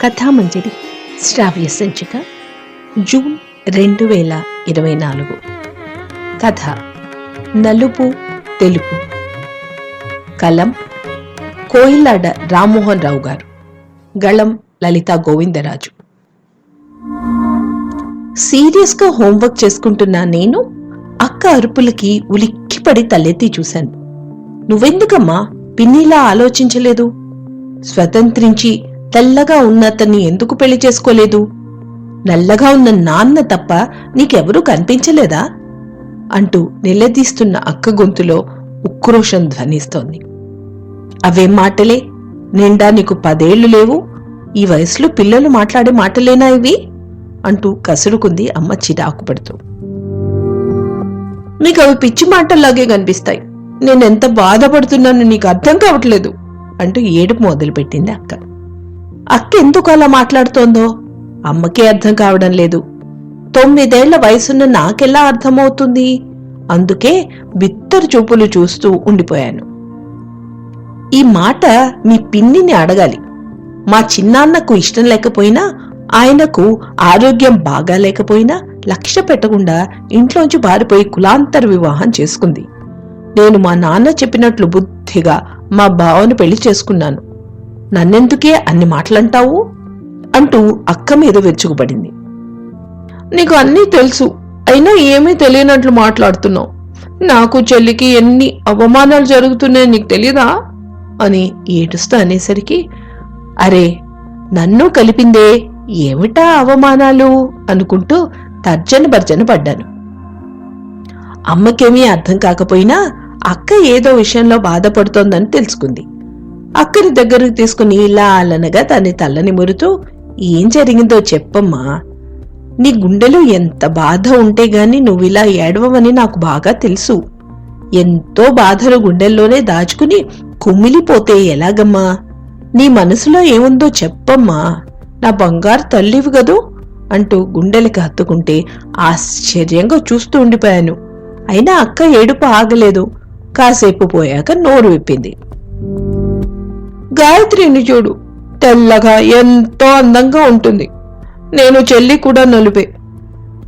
కథామంజరి శ్రావ్య సంచిక జూన్ 2024. కథ నలుపు తెలుపు. కలం కోయిలాడ రామ్మోహన్ రావు గారు. గళం లలితా గోవిందరాజు. సీరియస్ గా హోంవర్క్ చేసుకుంటున్న నేను అక్క అరుపులకి ఉలిక్కిపడి తలెత్తి చూశాను. నువ్వెందుకమ్మా పిన్నిలా ఆలోచించలేదు? స్వతంత్రించి తెల్లగా ఉన్న అతన్ని ఎందుకు పెళ్లి చేసుకోలేదు? నల్లగా ఉన్న నాన్న తప్ప నీకెవరూ కనిపించలేదా అంటూ నిలదీస్తున్న అక్క గొంతులో ఉక్రోషం ధ్వనిస్తోంది. అవేం మాటలే, నిండా నీకు 10 ఏళ్లు లేవు, ఈ వయసులో పిల్లలు మాట్లాడే మాటలేనా ఇవి అంటూ కసురుకుంది అమ్మ చిరాకు పడుతూ. నీకు అవి పిచ్చి మాటల్లాగే కనిపిస్తాయి, నేనెంత బాధపడుతున్నాను నీకు అర్థం కావట్లేదు అంటూ ఏడుపు మొదలుపెట్టింది అక్క. అక్క ఎందుకు అలా మాట్లాడుతోందో అమ్మకే అర్థం కావడం లేదు. 9 ఏళ్ల వయసున్న నాకెలా అర్థమవుతుంది? అందుకే బిత్తరు చూపులు చూస్తూ ఉండిపోయాను. ఈ మాట మీ పిన్నిని అడగాలి. మా చిన్నాన్నకు ఇష్టం లేకపోయినా, ఆయనకు ఆరోగ్యం బాగా లేకపోయినా లక్ష్య పెట్టకుండా ఇంట్లోంచి పారిపోయి కులాంతర వివాహం చేసుకుంది. నేను మా నాన్న చెప్పినట్లు బుద్ధిగా మా బావను పెళ్లి చేసుకున్నాను. నన్నెందుకే అన్ని మాటలంటావు అంటూ అక్క మీద విరుచుకుపడింది. నీకు అన్నీ తెలుసు, అయినా ఏమీ తెలియనట్లు మాట్లాడుతున్నావు. నాకు చెల్లికి ఎన్ని అవమానాలు జరుగుతున్నాయో నీకు తెలియదా అని ఏడుస్తూ అనేసరికి, అరే నన్ను కలిపిందే, ఏమిటా అవమానాలు అనుకుంటూ తర్జన భర్జన పడ్డాను. అమ్మకేమీ అర్థం కాకపోయినా అక్క ఏదో విషయంలో బాధపడుతోందని తెలుసుకుంది. అక్కని దగ్గరకు తీసుకుని ఇలా అలనగా తన తల్లని మురుతూ, ఏం జరిగిందో చెప్పమ్మా. నీ గుండెలో ఎంత బాధ ఉంటే గాని నువ్విలా ఏడవమని నాకు బాగా తెలుసు. ఎంతో బాధలు గుండెల్లోనే దాచుకుని కుమిలిపోతే ఎలాగమ్మా? నీ మనసులో ఏముందో చెప్పమ్మా, నా బంగారు తల్లివి గదు అంటూ గుండెలకి హత్తుకుంటే ఆశ్చర్యంగా చూస్తూ ఉండిపోయాను. అయినా అక్క ఏడుపు ఆగలేదు. కాసేపు పోయాక నోరు విప్పింది. గాయత్రిని చూడు, తెల్లగా ఎంతో అందంగా ఉంటుంది. నేను చెల్లి కూడా నలుపే.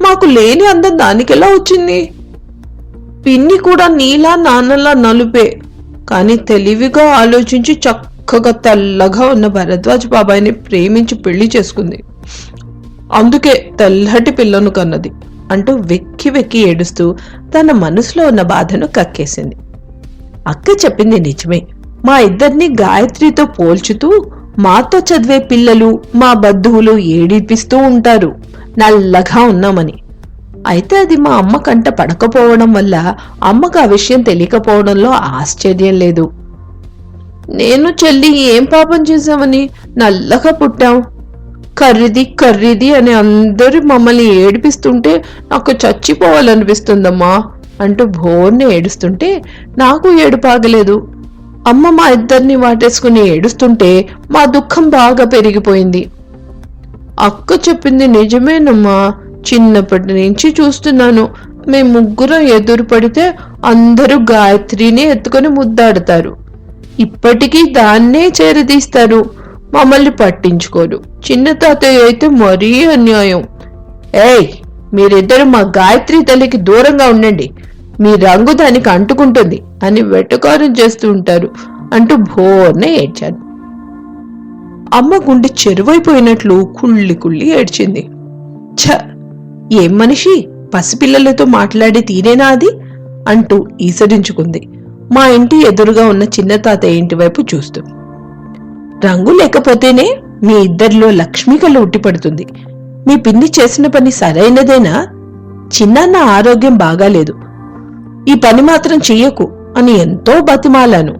మాకు లేని అందం దానికెలా వచ్చింది? పిన్ని కూడా నీలా నాన్నలా నలుపే, కానీ తెలివిగా ఆలోచించి చక్కగా తెల్లగా ఉన్న భరద్వాజ్ బాబాయిని ప్రేమించి పెళ్లి చేసుకుంది. అందుకే తెల్లటి పిల్లను కన్నది అంటూ వెక్కి వెక్కి ఏడుస్తూ తన మనసులో ఉన్న బాధను కక్కేసింది. అక్క చెప్పింది నిజమే. మా ఇద్దరిని గాయత్రితో పోల్చుతూ మాతో చదివే పిల్లలు, మా బంధువులు ఏడిపిస్తూ ఉంటారు నల్లగా ఉన్నామని. అయితే అది మా అమ్మ కంట పడకపోవడం వల్ల అమ్మకు ఆ విషయం తెలియకపోవడంలో ఆశ్చర్యం లేదు. నేను చెల్లి ఏం పాపం చేశామని నల్లగా పుట్టాం? కర్రిది అని అందరూ మమ్మల్ని ఏడిపిస్తుంటే నాకు చచ్చిపోవాలనిపిస్తుందమ్మా అంటూ బోర్ని ఏడుస్తుంటే నాకు ఏడుపాగలేదు. అమ్మ మా ఇద్దరిని వాటేసుకుని ఏడుస్తుంటే మా దుఃఖం బాగా పెరిగిపోయింది. అక్క చెప్పింది నిజమేనమ్మా. చిన్నప్పటి నుంచి చూస్తున్నాను, మేము ముగ్గురం ఎదురు పడితే అందరూ గాయత్రిని ఎత్తుకొని ముద్దాడతారు. ఇప్పటికీ దాన్నే చేరదీస్తారు, మమ్మల్ని పట్టించుకోరు. చిన్న తాతయ్య అయితే మరీ అన్యాయం. ఏయ్, మీరిద్దరు మా గాయత్రి తల్లికి దూరంగా ఉండండి, మీ రంగు దానికి అంటుకుంటుంది అని వెటకారం చేస్తూ ఉంటారు అంటూ భోర్నే ఏడ్చాను. అమ్మ గుండె చెరువైపోయినట్లు కుళ్ళి కుళ్ళి ఏడ్చింది. ఛ, ఏం మనిషి, పసిపిల్లలతో మాట్లాడే తీరేనా అది అంటూ ఈసడించుకుంది మా ఇంటి ఎదురుగా ఉన్న చిన్న తాతయ్య ఇంటి వైపు చూస్తూ. రంగు లేకపోతేనే మీ ఇద్దరిలో లక్ష్మి కళ్ళు ఉట్టిపడుతుంది. మీ పిన్ని చేసిన పని సరైనదేనా? చిన్నాన్న ఆరోగ్యం బాగాలేదు, ఈ పని మాత్రం చెయ్యకు అని ఎంతో బతిమాలాను.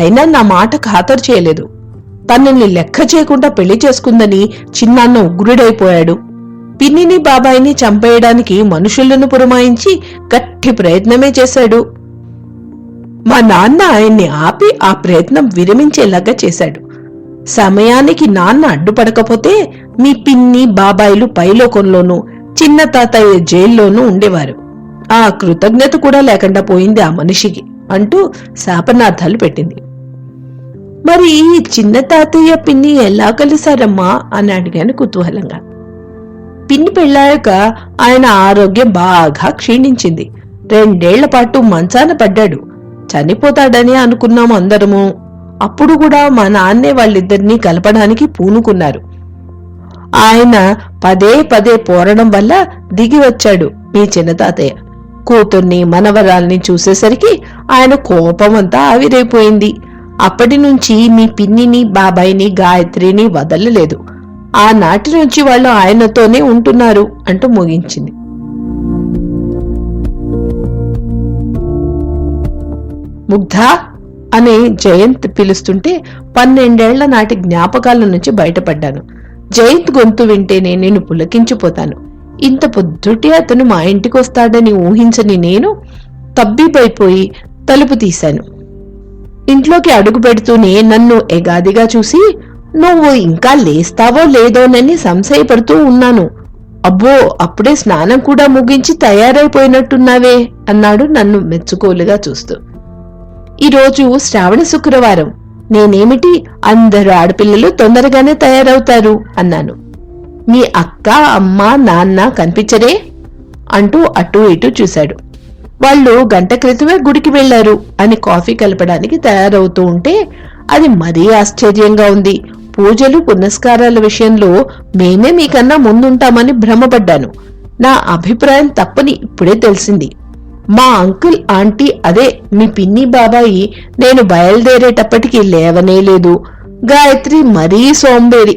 అయినా నా మాట ఖాతరు చేయలేదు. తనని లెక్క చేయకుండా పెళ్లి చేసుకుందని చిన్నాన్న ఉగ్రుడైపోయాడు. పిన్నిని బాబాయిని చంపేయడానికి మనుషులను పురమాయించి గట్టి ప్రయత్నమే చేశాడు. మా నాన్న ఆయన్ని ఆపి ఆ ప్రయత్నం విరమించేలాగా చేశాడు. సమయానికి నాన్న అడ్డుపడకపోతే మీ పిన్ని బాబాయిలు పైలోకంలోనూ చిన్న తాతయ్య జైల్లోనూ ఉండేవారు. ఆ కృతజ్ఞత కూడా లేకుండా పోయింది ఆ మనిషికి అంటూ శాపనార్థాలు పెట్టింది. మరి ఈ చిన్న తాతయ్య పిన్ని ఎలా కలిశారమ్మా అని అడిగాను కుతూహలంగా. పిన్ని పెళ్ళాక ఆయన ఆరోగ్యం బాగా క్షీణించింది. 2 ఏళ్ల పాటు మంచాన పడ్డాడు. చనిపోతాడని అనుకున్నాము అందరము. అప్పుడు కూడా మా నాన్నే వాళ్ళిద్దరినీ కలపడానికి పూనుకున్నారు. ఆయన పదే పదే పోరడం వల్ల దిగి వచ్చాడు మీ చిన్న తాతయ్య. కూతుర్ని మనవరాల్ని చూసేసరికి ఆయన కోపమంతా ఆవిరైపోయింది. అప్పటి నుంచి మీ పిన్నిని బాబాయిని గాయత్రిని వదలలేదు. ఆనాటి నుంచి వాళ్ళు ఆయనతోనే ఉంటున్నారు అంటూ ముగించింది. ముగ్ధా అని జయంత్ పిలుస్తుంటే 12 ఏళ్ల నాటి జ్ఞాపకాల నుంచి బయటపడ్డాను. జయంత్ గొంతు వింటేనే నేను పులకించిపోతాను. ఇంత పొద్దుటే అతను మా ఇంటికి వస్తాడని ఊహించని నేను తబ్బిబైపోయి తలుపు తీశాను. ఇంట్లోకి అడుగు పెడుతూనే నన్ను ఎగాదిగా చూసి, నువ్వు ఇంకా లేస్తావో లేదోనని సంశయపడుతూ ఉన్నాను. అబ్బో, అప్పుడే స్నానం కూడా ముగించి తయారైపోయినట్టున్నావే అన్నాడు నన్ను మెచ్చుకోలుగా చూస్తూ. ఈరోజు శ్రావణ శుక్రవారం. నేనేమిటి, అందరు ఆడపిల్లలు తొందరగానే తయారవుతారు అన్నాను. మీ అక్క, అమ్మ, నాన్న కనిపించరే అంటూ అటూ ఇటూ చూశాడు. వాళ్ళు గంట క్రితమే గుడికి వెళ్లారు అని కాఫీ కలపడానికి తయారవుతూ ఉంటే అది మరీ ఆశ్చర్యంగా ఉంది. పూజలు పునస్కారాల విషయంలో మేమే మీకన్నా ముందుంటామని భ్రమపడ్డాను. నా అభిప్రాయం తప్పని ఇప్పుడే తెలిసింది. మా అంకుల్ ఆంటీ, అదే మీ పిన్ని బాబాయి నేను బయలుదేరేటప్పటికి లేవనేలేదు. గాయత్రి మరీ సోంబేరి,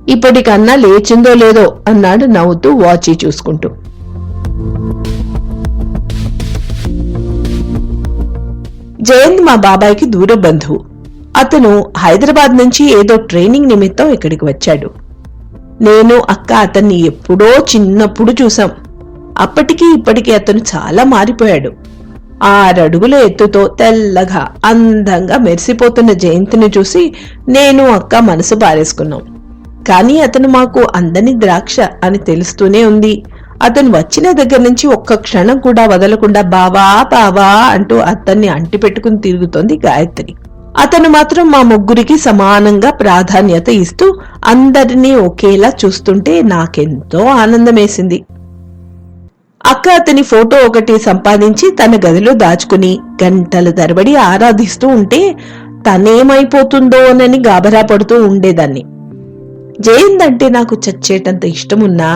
ఇప్పటికన్నా లేచిందో లేదో అన్నాడు నవ్వుతూ వాచి చూసుకుంటూ. జయంత్ మా బాబాయికి దూర బంధువు. అతను హైదరాబాద్ నుంచి ఏదో ట్రైనింగ్ నిమిత్తం ఇక్కడికి వచ్చాడు. నేను అక్క అతన్ని ఎప్పుడో చిన్నప్పుడు చూసాం. అప్పటికి ఇప్పటికీ అతను చాలా మారిపోయాడు. 6 అడుగుల ఎత్తుతో తెల్లగా అందంగా మెరిసిపోతున్న జయంతిని చూసి నేను అక్క మనసు పారేసుకున్నాం. కానీ అతను మాకు అందని ద్రాక్ష అని తెలుస్తూనే ఉంది. అతను వచ్చిన దగ్గర నుంచి ఒక్క క్షణం కూడా వదలకుండా బావా బావా అంటూ అతన్ని అంటిపెట్టుకుని తిరుగుతోంది గాయత్రి. అతను మాత్రం మా ముగ్గురికి సమానంగా ప్రాధాన్యత ఇస్తూ అందరినీ ఒకేలా చూస్తుంటే నాకెంతో ఆనందమేసింది. అక్క అతని ఫోటో ఒకటి సంపాదించి తన గదిలో దాచుకుని గంటల తరబడి ఆరాధిస్తూ ఉంటే తనేమైపోతుందోనని గాబరా పడుతూ ఉండేదాన్ని. జయంత్ అంటే నాకు చచ్చేటంత ఇష్టమున్నా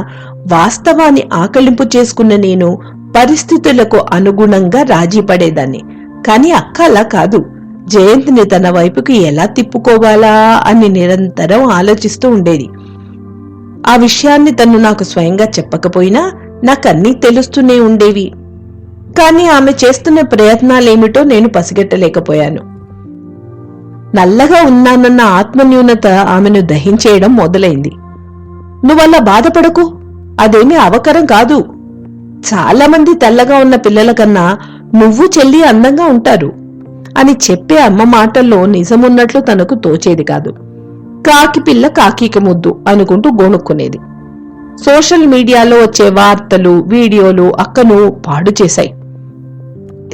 వాస్తవాన్ని ఆకలింపు చేసుకున్న నేను పరిస్థితులకు అనుగుణంగా రాజీ పడేదాన్ని. కాని అక్క అలా కాదు. జయంత్ని తన వైపుకి ఎలా తిప్పుకోవాలా అని నిరంతరం ఆలోచిస్తూ ఉండేది. ఆ విషయాన్ని తను నాకు స్వయంగా చెప్పకపోయినా నాకన్నీ తెలుస్తూనే ఉండేవి. కాని ఆమె చేస్తున్న ప్రయత్నాలేమిటో నేను పసిగట్టలేకపోయాను. నల్లగా ఉన్నానన్న ఆత్మన్యూనత ఆమెను దహించేయడం మొదలైంది. నువ్వలా బాధపడకు, అదేమీ అవకరం కాదు. చాలా మంది తెల్లగా ఉన్న పిల్లల కన్నా నువ్వు చెల్లి అందంగా ఉంటారు అని చెప్పే అమ్మ మాటల్లో నిజమున్నట్లు తనకు తోచేది కాదు. కాకి పిల్ల కాకికి ముద్దు అనుకుంటూ గోణుక్కునేది. సోషల్ మీడియాలో వచ్చే వార్తలు, వీడియోలు అక్కను పాడు చేశాయి.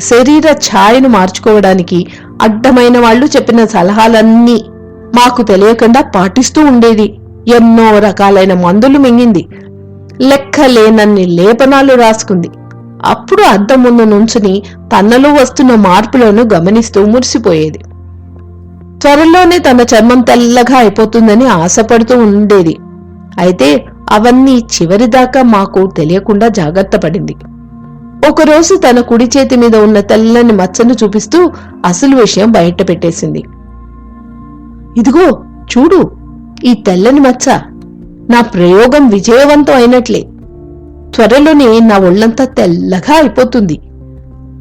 శరీర ఛాయను మార్చుకోవడానికి అడ్డమైన వాళ్లు చెప్పిన సలహాలన్నీ మాకు తెలియకుండా పాటిస్తూ ఉండేది. ఎన్నో రకాలైన మందులు మింగింది. లెక్కలేనన్ని లేపనాలు రాసుకుంది. అప్పుడు అద్దం ముందు నుంచుని తనలో వస్తున్న మార్పులను గమనిస్తూ మురిసిపోయేది. త్వరలోనే తన చర్మం తెల్లగా అయిపోతుందని ఆశపడుతూ ఉండేది. అయితే అవన్నీ చివరిదాకా మాకు తెలియకుండా జాగ్రత్త పడింది. ఒకరోజు తన కుడి చేతి మీద ఉన్న తెల్లని మచ్చను చూపిస్తూ అసలు విషయం బయట పెట్టేసింది. ఇదిగో చూడు, ఈ తెల్లని మచ్చ. నా ప్రయోగం విజయవంతం అయినట్లే. త్వరలోనే నా ఒళ్లంతా తెల్లగా అయిపోతుంది.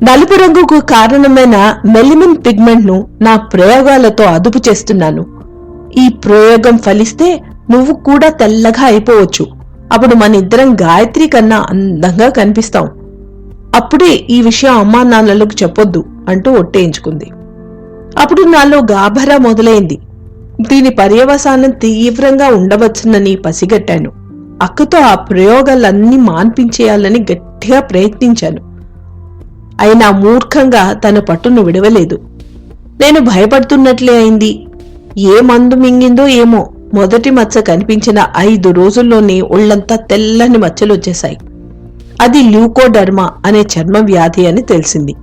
నలుపు రంగుకు కారణమైన మెలిమిన్ పిగ్మెంట్ ను నా ప్రయోగాలతో అదుపు చేస్తున్నాను. ఈ ప్రయోగం ఫలిస్తే నువ్వు కూడా తెల్లగా అయిపోవచ్చు. అప్పుడు మన ఇద్దరం గాయత్రి కన్నా అందంగా కనిపిస్తాం. అప్పుడే ఈ విషయం అమ్మా నాన్నలకు చెప్పొద్దు అంటూ ఒట్టేయించుకుంది. అప్పుడు నాలో గాభరా మొదలైంది. దీని పర్యవసానం తీవ్రంగా ఉండవచ్చునని పసిగట్టాను. అక్కతో ఆ ప్రయోగాలన్నీ మాన్పించేయాలని గట్టిగా ప్రయత్నించాను. అయినా మూర్ఖంగా తన పట్టును విడవలేదు. నేను భయపడుతున్నట్లే అయింది. ఏ మందు మింగిందో ఏమో, మొదటి మచ్చ కనిపించిన 5 రోజుల్లోనే ఒళ్లంతా తెల్లని మచ్చలు వచ్చేశాయి. అది ల్యూకోడర్మా అనే చర్మ వ్యాధి అని తెలిసింది.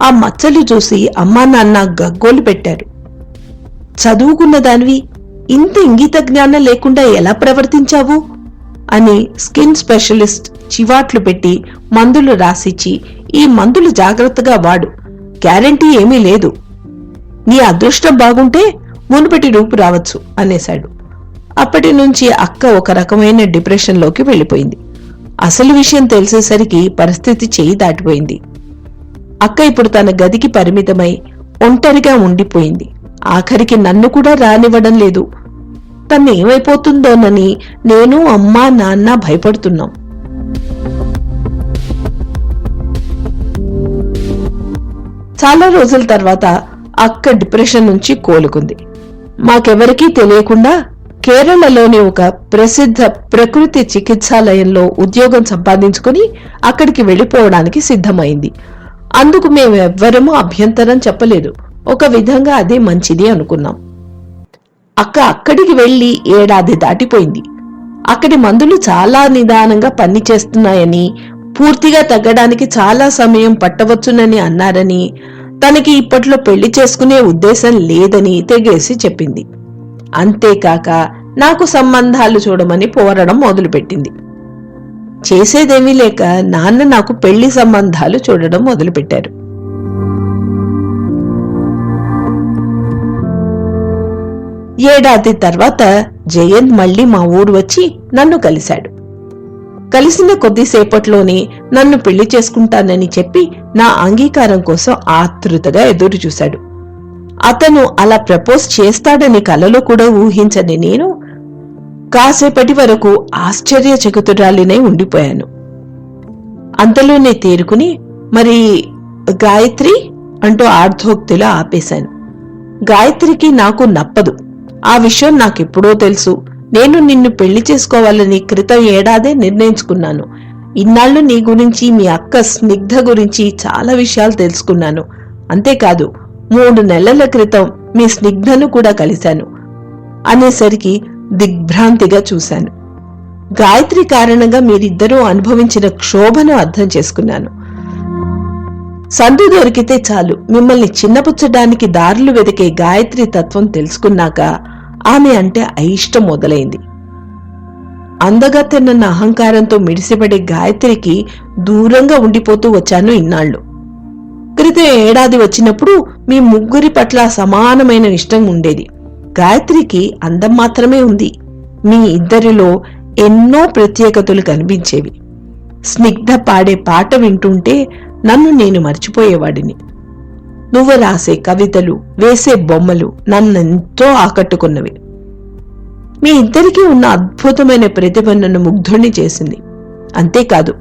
ఆ మచ్చలు చూసి అమ్మా నాన్న గగ్గోలు పెట్టారు. చదువుకున్న దానివి ఇంత ఇంగిత జ్ఞానం లేకుండా ఎలా ప్రవర్తించావు అని స్కిన్ స్పెషలిస్ట్ చివాట్లు పెట్టి మందులు రాసిచ్చి, ఈ మందులు జాగ్రత్తగా వాడు, గ్యారంటీ ఏమీ లేదు, నీ అదృష్టం బాగుంటే మునుపటి రూపు రావచ్చు అనేశాడు. అప్పటి నుంచి అక్క ఒక రకమైన డిప్రెషన్లోకి వెళ్ళిపోయింది. అసలు విషయం తెలిసేసరికి పరిస్థితి చేయి దాటిపోయింది. అక్క ఇప్పుడు తన గదికి పరిమితమై ఒంటరిగా ఉండిపోయింది. ఆఖరికి నన్ను కూడా రానివ్వడం లేదు. తను ఏమైపోతుందోనని నేను, అమ్మా, నాన్న భయపడుతున్నాం. చాలా రోజుల తర్వాత అక్క డిప్రెషన్ నుంచి కోలుకుంది. మాకెవరికీ తెలియకుండా కేరళలోని ఒక ప్రసిద్ధ ప్రకృతి చికిత్సాలయంలో ఉద్యోగం సంపాదించుకుని అక్కడికి వెళ్లిపోవడానికి సిద్ధమైంది. అందుకు మేమెవ్వరమూ అభ్యంతరం చెప్పలేదు. ఒక విధంగా అదే మంచిది అనుకున్నాం. అక్క అక్కడికి వెళ్లి 1 ఏడాది దాటిపోయింది. అక్కడి మందులు చాలా నిదానంగా పనిచేస్తున్నాయని, పూర్తిగా తగ్గడానికి చాలా సమయం పట్టవచ్చునని అన్నారని, తనకి ఇప్పట్లో పెళ్లి చేసుకునే ఉద్దేశం లేదని తెగేసి చెప్పింది. అంతేకాక నాకు సంబంధాలు చూడమని పోరడం మొదలుపెట్టింది. చేసేదేమీ లేక నాన్న నాకు పెళ్లి సంబంధాలు చూడడం మొదలుపెట్టారు. ఏడాది తర్వాత జయంత్ మళ్లీ మా ఊరు వచ్చి నన్ను కలిశాడు. కలిసిన కొద్దిసేపట్లోనే నన్ను పెళ్లి చేసుకుంటానని చెప్పి నా అంగీకారం కోసం ఆతృతగా ఎదురు చూశాడు. అతను అలా ప్రపోజ్ చేస్తాడని కలలో కూడా ఊహించని నేను కాసేపటి వరకు ఆశ్చర్యచకితురాలినై ఉండిపోయాను. అంతలోనే తేరుకుని, మరి గాయత్రి అంటూ ఆర్ధోక్తిలో ఆపేశాను. గాయత్రికి నాకు నప్పదు. ఆ విషయం నాకెప్పుడో తెలుసు. నేను నిన్ను పెళ్లి చేసుకోవాలని క్రితం ఏడాదే నిర్ణయించుకున్నాను. ఇన్నాళ్లు నీ గురించి, మీ అక్క స్నిగ్ధ గురించి చాలా విషయాలు తెలుసుకున్నాను. అంతేకాదు 3 నెలల క్రితం మీ స్నిగ్ధను కూడా కలిశాను అనేసరికి దిగ్భ్రాంతిగా చూశాను. గాయత్రి కారణంగా మీరిద్దరూ అనుభవించిన క్షోభను అర్థం చేసుకున్నాను. సందు దొరికితే చాలు మిమ్మల్ని చిన్నపుచ్చడానికి దారులు వెతికే గాయత్రి తత్వం తెలుసుకున్నాక ఆమె అంటే అయిష్టం మొదలైంది. అందగత్తెనన్న అహంకారంతో మిడిసిపడే గాయత్రికి దూరంగా ఉండిపోతూ వచ్చాను ఇన్నాళ్లు. క్రితం ఏడాది వచ్చినప్పుడు మీ ముగ్గురి పట్ల సమానమైన ఇష్టం ఉండేది. గాయత్రికి అందం మాత్రమే ఉంది. మీ ఇద్దరిలో ఎన్నో ప్రత్యేకతలు కనిపించేవి. స్నిగ్ధ పాడే పాట వింటుంటే నన్ను నేను మర్చిపోయేవాడిని. నువ్వు రాసే కవితలు, వేసే బొమ్మలు నన్నెంతో ఆకట్టుకున్నవి. మీ ఇద్దరికీ ఉన్న అద్భుతమైన ప్రతిభ నన్ను ముగ్ధుణ్ణి చేసింది. అంతేకాదు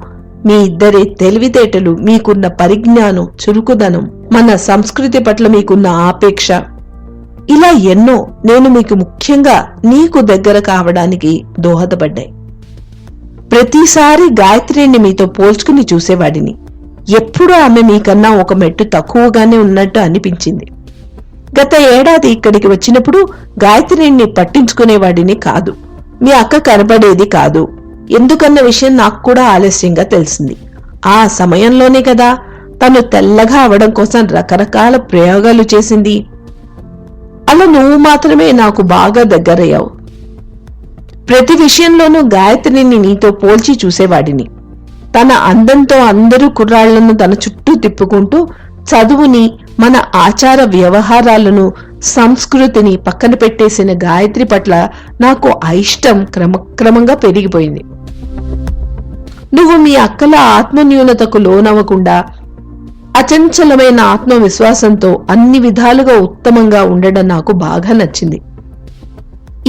మీ ఇద్దరి తెలివితేటలు, మీకున్న పరిజ్ఞానం, చురుకుదనం, మన సంస్కృతి పట్ల మీకున్న ఆపేక్ష, ఇలా ఎన్నో నేను మీకు ముఖ్యంగా నీకు దగ్గర కావడానికి దోహదపడ్డాయి. ప్రతిసారి గాయత్రిని మీతో పోల్చుకుని చూసేవాడిని. ఎప్పుడూ ఆమె మీకన్నా ఒక మెట్టు తక్కువగానే ఉన్నట్టు అనిపించింది. గత ఏడాది ఇక్కడికి వచ్చినప్పుడు గాయత్రిని పట్టించుకునేవాడిని కాదు. మీ అక్క కనపడేది కాదు. ఎందుకన్న విషయం నాకు కూడా ఆలస్యంగా తెలిసింది. ఆ సమయంలోనే కదా తను తెల్లగా అవడం కోసం రకరకాల ప్రయోగాలు చేసింది. అలా నువ్వు మాత్రమే నాకు బాగా దగ్గరయ్యావు. ప్రతి విషయంలోనూ గాయత్రిని నీతో పోల్చి చూసేవాడిని. తన అందంతో అందరూ కుర్రాళ్లను తన చుట్టూ తిప్పుకుంటూ చదువుని, మన ఆచార వ్యవహారాలను, సంస్కృతిని పక్కన పెట్టేసిన గాయత్రి పట్ల నాకు అయిష్టం క్రమక్రమంగా పెరిగిపోయింది. నువ్వు మీ అక్కల ఆత్మన్యూనతకు లోనవ్వకుండా అచంచలమైన ఆత్మవిశ్వాసంతో అన్ని విధాలుగా ఉత్తమంగా ఉండడం నాకు బాగా నచ్చింది.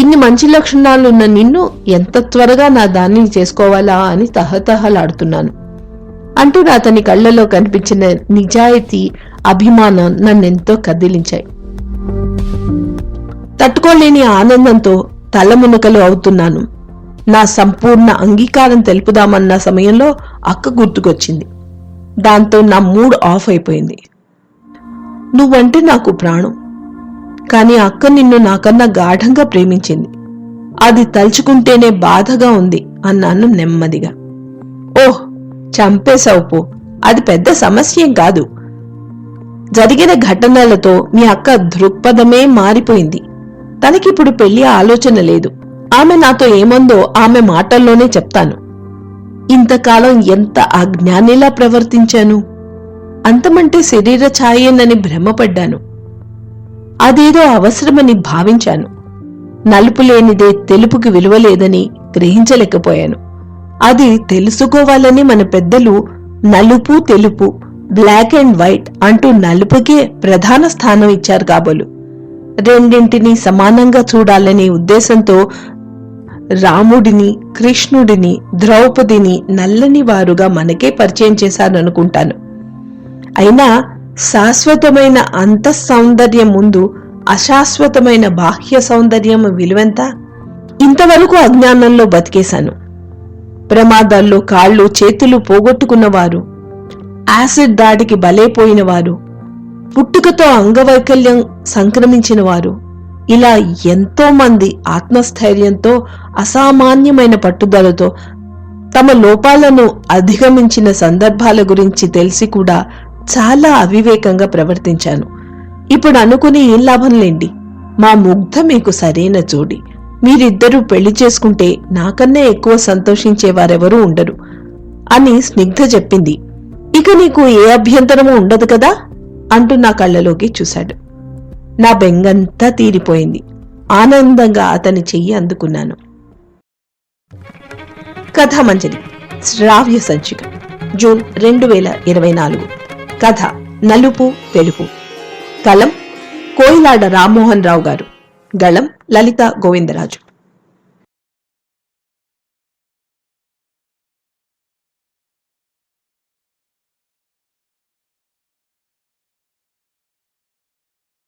ఇన్ని మంచి లక్షణాలున్న నిన్ను ఎంత త్వరగా నా దాన్ని చేసుకోవాలా అని తహతహలాడుతున్నాను అంటూ అతని కళ్లలో కనిపించిన నిజాయితీ, అభిమానం నన్నెంతో కదిలించాయి. తట్టుకోలేని ఆనందంతో తలమునకలు అవుతున్నాను. నా సంపూర్ణ అంగీకారం తెలుపుదామన్న సమయంలో అక్క గుర్తుకొచ్చింది. దాంతో నా మూడ్ ఆఫ్ అయిపోయింది. నువ్వంటే నాకు ప్రాణం. కాని అక్క నిన్ను నాకన్నా గాఢంగా ప్రేమించింది. అది తలుచుకుంటేనే బాధగా ఉంది అన్నాను నెమ్మదిగా. ఓహ్, చంపేశావు పో. అది పెద్ద సమస్యేం కాదు. జరిగిన ఘటనలతో మీ అక్క దృక్పథమే మారిపోయింది. తనకిప్పుడు పెళ్లి ఆలోచన లేదు. ఆమె నాతో ఏమందో ఆమె మాటల్లోనే చెప్తాను. ఇంతకాలం ఎంత అజ్ఞానిలా ప్రవర్తించాను. అంతమంటే శరీర ఛాయేనని భ్రమపడ్డాను. అదేదో అవసరమని భావించాను. నలుపు లేనిదే తెలుపుకి విలువలేదని గ్రహించలేకపోయాను. అది తెలుసుకోవాలని మన పెద్దలు నలుపు తెలుపు, బ్లాక్ అండ్ వైట్ అంటూ నలుపుకే ప్రధాన స్థానం ఇచ్చారు కాబోలు. రెండింటినీ సమానంగా చూడాలనే ఉద్దేశంతో రాముడిని, కృష్ణుడిని, ద్రౌపదిని నల్లని వారుగా మనకే పరిచయం చేశారనుకుంటాను. అయినా శాశ్వతమైన అంతఃసౌందర్యం ముందు అశాశ్వతమైన బాహ్య సౌందర్యం విలువెంత? ఇంతవరకు అజ్ఞానంలో బతికేశాను. ప్రమాదాల్లో కాళ్ళు చేతులు పోగొట్టుకున్నవారు, యాసిడ్ దాడికి బలైపోయినవారు, పుట్టుకతో అంగవైకల్యం సంక్రమించిన వారు, ఇలా ఎంతో మంది ఆత్మస్థైర్యంతో, అసామాన్యమైన పట్టుదలతో తమ లోపాలను అధిగమించిన సందర్భాల గురించి తెలిసి కూడా చాలా అవివేకంగా ప్రవర్తించాను. ఇప్పుడు అనుకుని ఏం లాభంలేండి. మా ముగ్ధ మీకు సరైన జోడి. మీరిద్దరూ పెళ్లి చేసుకుంటే నాకన్నా ఎక్కువ సంతోషించేవారెవరూ ఉండరు అని స్నిగ్ధ చెప్పింది. ఇక నీకు ఏ అభ్యంతరమూ ఉండదు కదా అంటూ నా కళ్ళలోకి చూశాడు. నా బెంగంతా తీరిపోయింది. ఆనందంగా అతని చెయ్యి అందుకున్నాను. కథామంజరి శ్రావ్య సంచిక జూన్ 2024. కథ నలుపు తెలుపు. కలం కోయిలాడ రామ్మోహన్ రావు గారు. గళం లలిత గోవిందరాజు.